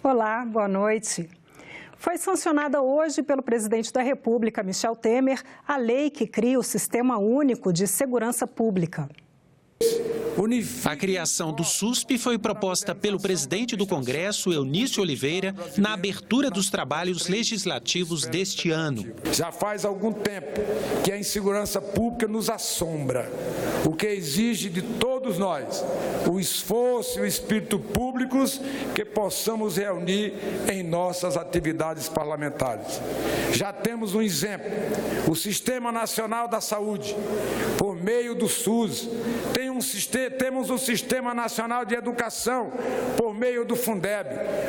Olá, boa noite. Foi sancionada hoje pelo presidente da República, Michel Temer, a lei que cria o Sistema Único de Segurança Pública. A criação do SUSP foi proposta pelo presidente do Congresso, Eunício Oliveira, na abertura dos trabalhos legislativos deste ano. Já faz algum tempo que a insegurança pública nos assombra, o que exige de todos nós o esforço e o espírito públicos que possamos reunir em nossas atividades parlamentares. Já temos um exemplo, o Sistema Nacional da Saúde, por meio do SUS, temos um Sistema Nacional de Educação por meio do Fundeb,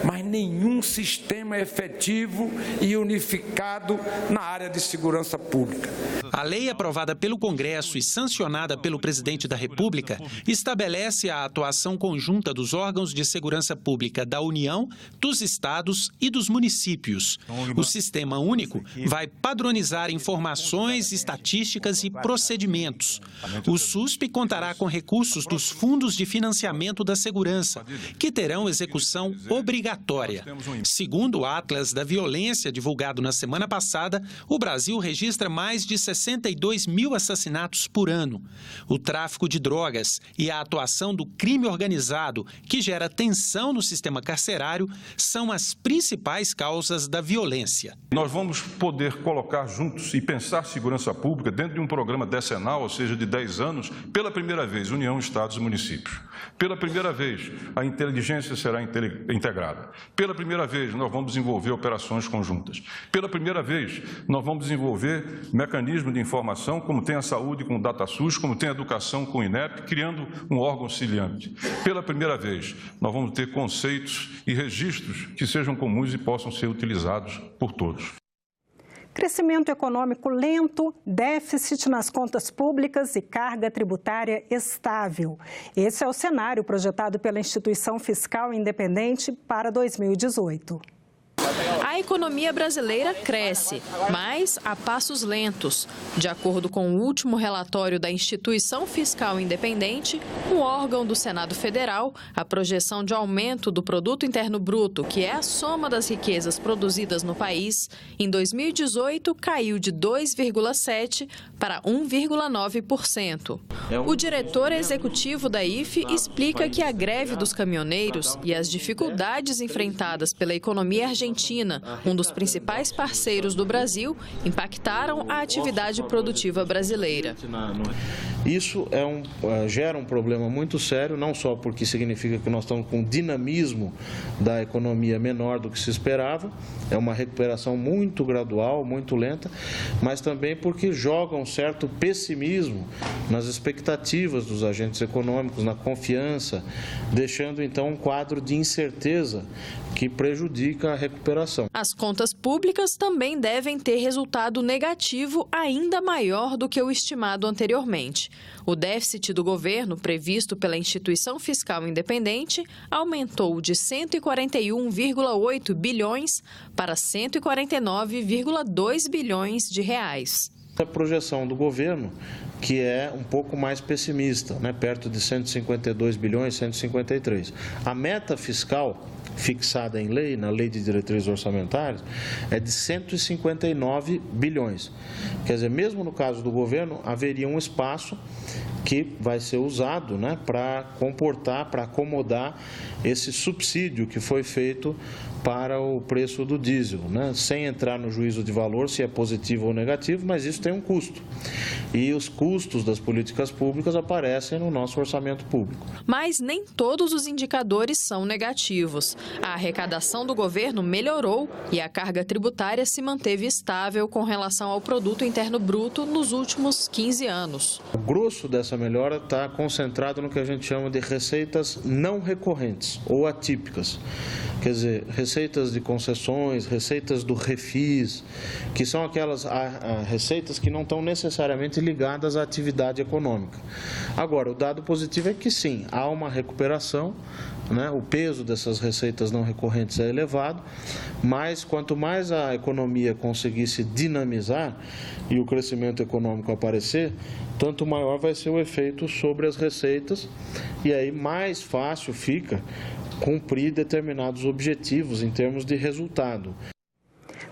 mas nenhum sistema efetivo e unificado na área de segurança pública. A lei aprovada pelo Congresso e sancionada pelo presidente da República estabelece a atuação conjunta dos órgãos de segurança pública da União, dos estados e dos municípios. O Sistema Único vai padronizar informações, estatísticas e procedimentos. O SUSP contará com recursos dos fundos de financiamento da segurança, que terão execução obrigatória. Segundo o Atlas da Violência, divulgado na semana passada, o Brasil registra mais de 62 mil assassinatos por ano. O tráfico de drogas e a atuação do crime organizado, que gera tensão no sistema carcerário, são as principais causas da violência. Nós vamos poder colocar juntos e pensar segurança pública dentro de um programa decenal, ou seja, de 10 anos, pela primeira vez, União, Estados e Municípios. Pela primeira vez, a inteligência será integrada. Pela primeira vez, nós vamos desenvolver operações conjuntas. Pela primeira vez, nós vamos desenvolver mecanismos de informação, como tem a saúde com o DataSUS, como tem a educação com o INEP, criando um órgão auxiliante. Pela primeira vez, nós vamos ter conceitos e registros que sejam comuns e possam ser utilizados por todos. Crescimento econômico lento, déficit nas contas públicas e carga tributária estável. Esse é o cenário projetado pela Instituição Fiscal Independente para 2018. A economia brasileira cresce, mas a passos lentos. De acordo com o último relatório da Instituição Fiscal Independente, um órgão do Senado Federal, a projeção de aumento do Produto Interno Bruto, que é a soma das riquezas produzidas no país, em 2018 caiu de 2,7% para 1,9%. O diretor executivo da IFE explica que a greve dos caminhoneiros e as dificuldades enfrentadas pela economia argentina, um dos principais parceiros do Brasil, impactaram a atividade produtiva brasileira. Isso gera um problema muito sério, não só porque significa que nós estamos com um dinamismo da economia menor do que se esperava, é uma recuperação muito gradual, muito lenta, mas também porque joga um certo pessimismo nas expectativas dos agentes econômicos, na confiança, deixando então um quadro de incerteza que prejudica a recuperação. As contas públicas também devem ter resultado negativo ainda maior do que o estimado anteriormente. O déficit do governo, previsto pela Instituição Fiscal Independente, aumentou de 141,8 bilhões para 149,2 bilhões de reais. A projeção do governo, que é um pouco mais pessimista, perto de 152 bilhões, 153. A meta fiscal fixada em lei, na Lei de Diretrizes Orçamentárias, é de 159 bilhões. Quer dizer, mesmo no caso do governo, haveria um espaço que vai ser usado para comportar, para acomodar esse subsídio que foi feito para o preço do diesel, sem entrar no juízo de valor se é positivo ou negativo, mas isso tem um custo. E os custos das políticas públicas aparecem no nosso orçamento público. Mas nem todos os indicadores são negativos. A arrecadação do governo melhorou e a carga tributária se manteve estável com relação ao Produto Interno Bruto nos últimos 15 anos. O grosso dessa melhora está concentrado no que a gente chama de receitas não recorrentes ou atípicas. Quer dizer, receitas de concessões, receitas do refis, que são aquelas receitas que não estão necessariamente ligadas à atividade econômica. Agora, o dado positivo é que sim, há uma recuperação, o peso dessas receitas não recorrentes é elevado, mas quanto mais a economia conseguir se dinamizar e o crescimento econômico aparecer, tanto maior vai ser o efeito sobre as receitas e aí mais fácil fica cumprir determinados objetivos em termos de resultado.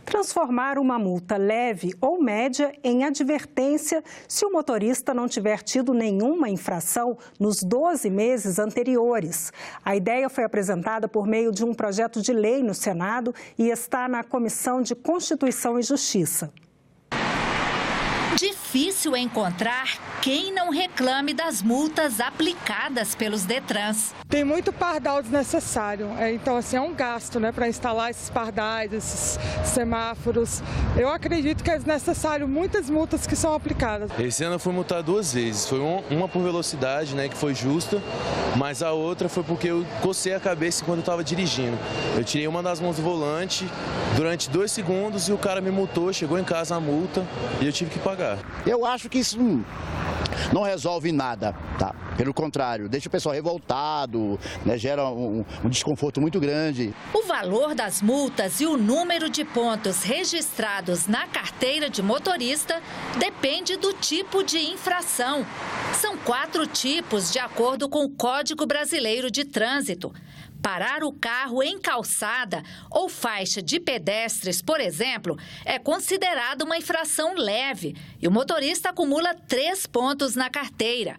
Transformar uma multa leve ou média em advertência se o motorista não tiver tido nenhuma infração nos 12 meses anteriores. A ideia foi apresentada por meio de um projeto de lei no Senado e está na Comissão de Constituição e Justiça. Difícil encontrar quem não reclame das multas aplicadas pelos Detrans. Tem muito pardal desnecessário, então assim, é um gasto, né, para instalar esses pardais, esses semáforos. Eu acredito que é desnecessário muitas multas que são aplicadas. Esse ano eu fui multado 2 vezes, foi uma por velocidade, né, que foi justa, mas a outra foi porque eu cocei a cabeça enquanto eu estava dirigindo. Eu tirei uma das mãos do volante durante 2 segundos e o cara me multou, chegou em casa a multa e eu tive que pagar. Eu acho que isso não resolve nada, tá? Pelo contrário, deixa o pessoal revoltado, né? Gera um desconforto muito grande. O valor das multas e o número de pontos registrados na carteira de motorista depende do tipo de infração. São 4 tipos de acordo com o Código Brasileiro de Trânsito. Parar o carro em calçada ou faixa de pedestres, por exemplo, é considerado uma infração leve e o motorista acumula 3 pontos na carteira.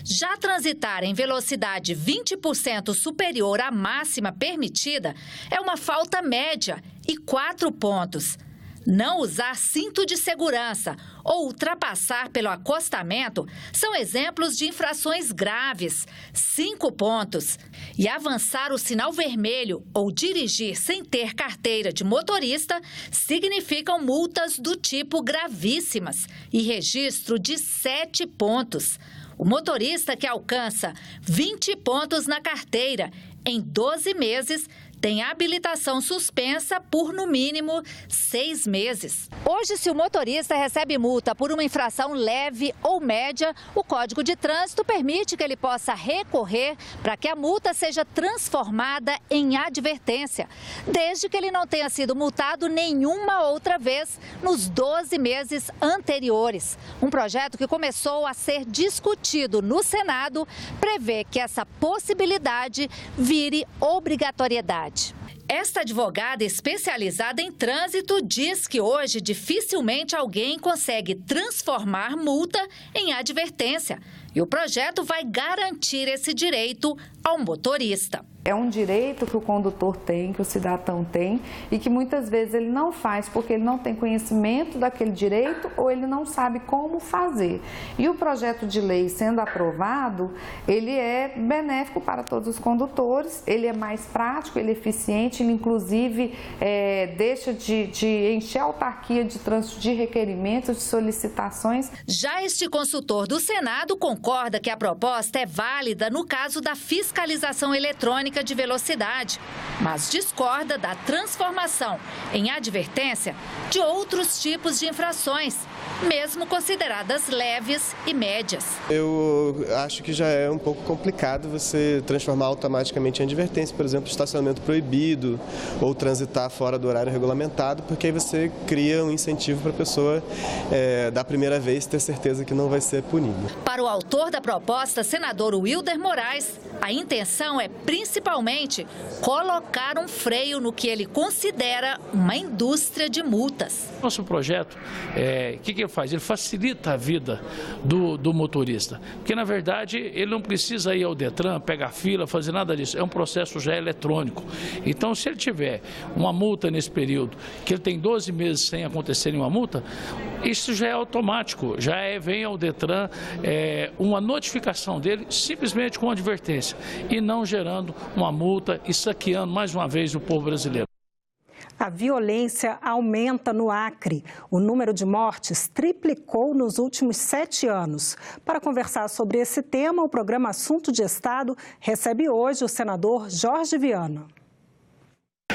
Já transitar em velocidade 20% superior à máxima permitida é uma falta média e 4 pontos. Não usar cinto de segurança ou ultrapassar pelo acostamento são exemplos de infrações graves, 5 pontos. E avançar o sinal vermelho ou dirigir sem ter carteira de motorista significam multas do tipo gravíssimas e registro de 7 pontos. O motorista que alcança 20 pontos na carteira em 12 meses tem habilitação suspensa por, no mínimo, 6 meses. Hoje, se o motorista recebe multa por uma infração leve ou média, o Código de Trânsito permite que ele possa recorrer para que a multa seja transformada em advertência, desde que ele não tenha sido multado nenhuma outra vez nos 12 meses anteriores. Um projeto que começou a ser discutido no Senado prevê que essa possibilidade vire obrigatoriedade. Esta advogada especializada em trânsito diz que hoje dificilmente alguém consegue transformar multa em advertência. E o projeto vai garantir esse direito ao motorista. É um direito que o condutor tem, que o cidadão tem e que muitas vezes ele não faz porque ele não tem conhecimento daquele direito ou ele não sabe como fazer. E o projeto de lei sendo aprovado, ele é benéfico para todos os condutores, ele é mais prático, ele é eficiente, ele inclusive deixa de encher a autarquia de trânsito de requerimentos, de solicitações. Já este consultor do Senado concorda que a proposta é válida no caso da fiscalização eletrônica de velocidade, mas discorda da transformação em advertência de outros tipos de infrações, mesmo consideradas leves e médias. Eu acho que já é um pouco complicado você transformar automaticamente em advertência, por exemplo, estacionamento proibido ou transitar fora do horário regulamentado, porque aí você cria um incentivo para a pessoa, da primeira vez, ter certeza que não vai ser punida. Para o autor da proposta, senador Wilder Moraes, a intenção é principalmente colocar um freio no que ele considera uma indústria de multas. Nosso projeto, o que ele faz? Ele facilita a vida do motorista, porque na verdade ele não precisa ir ao Detran, pegar fila, fazer nada disso, é um processo já eletrônico. Então, se ele tiver uma multa nesse período, que ele tem 12 meses sem acontecer nenhuma multa, isso já é automático, vem ao Detran uma notificação dele simplesmente com advertência e não gerando uma multa e saqueando mais uma vez o povo brasileiro. A violência aumenta no Acre. O número de mortes triplicou nos últimos 7 anos. Para conversar sobre esse tema, o programa Assunto de Estado recebe hoje o senador Jorge Viana.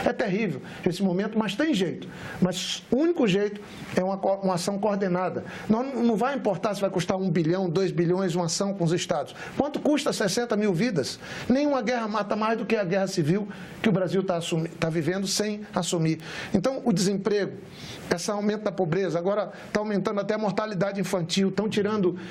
É terrível esse momento, mas tem jeito. Mas o único jeito é uma ação coordenada. Não vai importar se vai custar 1 bilhão, 2 bilhões, uma ação com os estados. Quanto custa 60 mil vidas? Nenhuma guerra mata mais do que a guerra civil que o Brasil está vivendo sem assumir. Então, o desemprego, esse aumento da pobreza, agora está aumentando até a mortalidade infantil,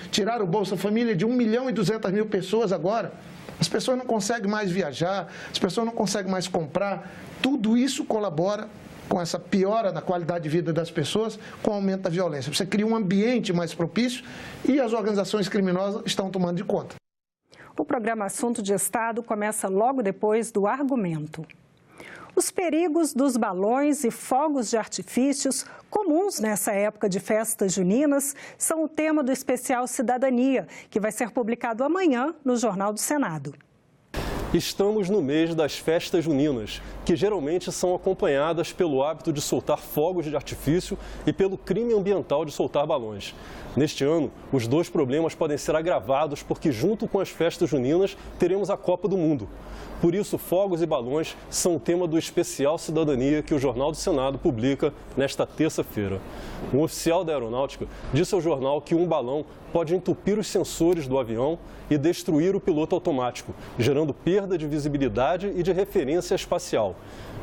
tiraram o Bolsa Família de 1 milhão e 200 mil pessoas agora. As pessoas não conseguem mais viajar, as pessoas não conseguem mais comprar. Tudo isso colabora com essa piora da qualidade de vida das pessoas, com o aumento da violência. Você cria um ambiente mais propício e as organizações criminosas estão tomando de conta. O programa Assunto de Estado começa logo depois do argumento. Os perigos dos balões e fogos de artifícios, comuns nessa época de festas juninas, são o tema do especial Cidadania, que vai ser publicado amanhã no Jornal do Senado. Estamos no mês das festas juninas, que geralmente são acompanhadas pelo hábito de soltar fogos de artifício e pelo crime ambiental de soltar balões. Neste ano, os dois problemas podem ser agravados porque, junto com as festas juninas, teremos a Copa do Mundo. Por isso, fogos e balões são o tema do especial Cidadania que o Jornal do Senado publica nesta terça-feira. Um oficial da Aeronáutica disse ao jornal que um balão pode entupir os sensores do avião e destruir o piloto automático, gerando perda de visibilidade e de referência espacial.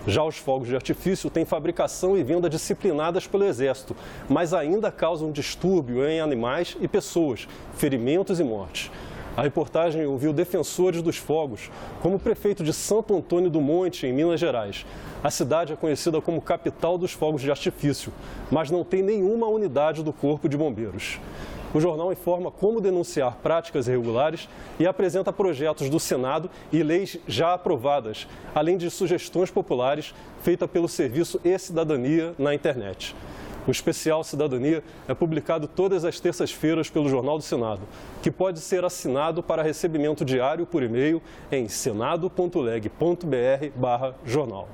Já os fogos de artifício têm fabricação e venda disciplinadas pelo Exército, mas ainda causam distúrbio em animais e pessoas, ferimentos e mortes. A reportagem ouviu defensores dos fogos, como o prefeito de Santo Antônio do Monte, em Minas Gerais. A cidade é conhecida como capital dos fogos de artifício, mas não tem nenhuma unidade do Corpo de Bombeiros. O jornal informa como denunciar práticas irregulares e apresenta projetos do Senado e leis já aprovadas, além de sugestões populares feitas pelo Serviço e-Cidadania na internet. O especial Cidadania é publicado todas as terças-feiras pelo Jornal do Senado, que pode ser assinado para recebimento diário por e-mail em senado.leg.br/jornal.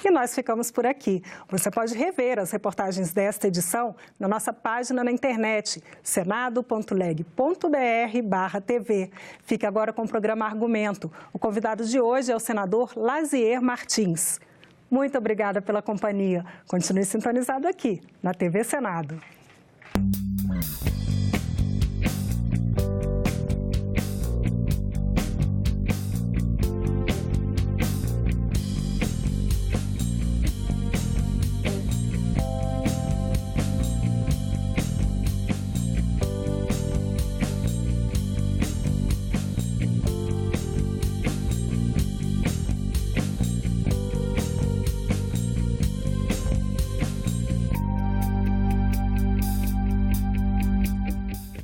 E nós ficamos por aqui. Você pode rever as reportagens desta edição na nossa página na internet, senado.leg.br/tv. Fique agora com o programa Argumento. O convidado de hoje é o senador Lazier Martins. Muito obrigada pela companhia. Continue sintonizado aqui na TV Senado.